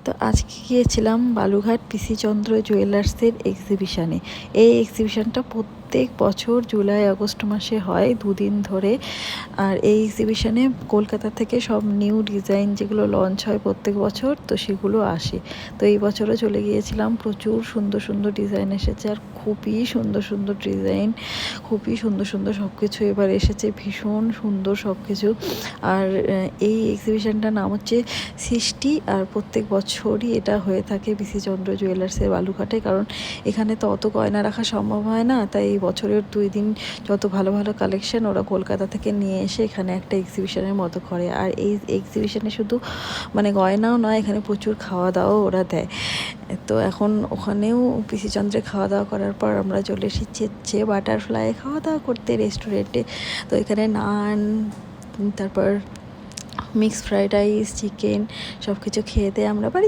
তো আজকে গিয়েছিলাম বালুঘাট পিসি চন্দ্র জুয়েলার্সের এক্সিবিশানে। এই এক্সিবিশানটা প্রত্যেক বছর জুলাই আগস্ট মাসে হয় দুদিন ধরে। আর এই এক্সিবিশানে কলকাতা থেকে সব নিউ ডিজাইন যেগুলো লঞ্চ হয় প্রত্যেক বছর, তো সেগুলো আসে। তো এই বছরও চলে গিয়েছিলাম, প্রচুর সুন্দর সুন্দর ডিজাইন এসেছে আর খুবই সুন্দর সুন্দর ডিজাইন, খুবই সুন্দর সুন্দর সব কিছু এবার এসেছে, ভীষণ সুন্দর সব কিছু। আর এই এক্সিবিশানটার নাম হচ্ছে সৃষ্টি, আর প্রত্যেক বছরই এটা হয়ে থাকে পিসি চন্দ্র জুয়েলার্সের বালুঘাটে, কারণ এখানে তো অত গয়না রাখা সম্ভব হয় না, তাই এই বছরের 2 দিন যত ভালো ভালো কালেকশন ওরা কলকাতা থেকে নিয়ে এসে এখানে একটা এক্সিবিশনের মতো করে। আর এই এক্সিবিশনে শুধু মানে গয়নাও নয়, এখানে প্রচুর খাওয়া দাওয়াও ওরা দেয়। তো এখন ওখানেও পিসি চন্দ্রে খাওয়া দাওয়া করার পর আমরা চলে এসেছি হচ্ছে বাটারফ্লাই খাওয়া দাওয়া করতে রেস্টুরেন্টে। তো এখানে নান, তারপর মিক্সড ফ্রাইড রাইস, চিকেন সব কিছু খেয়ে দিয়ে আমরা বাড়ি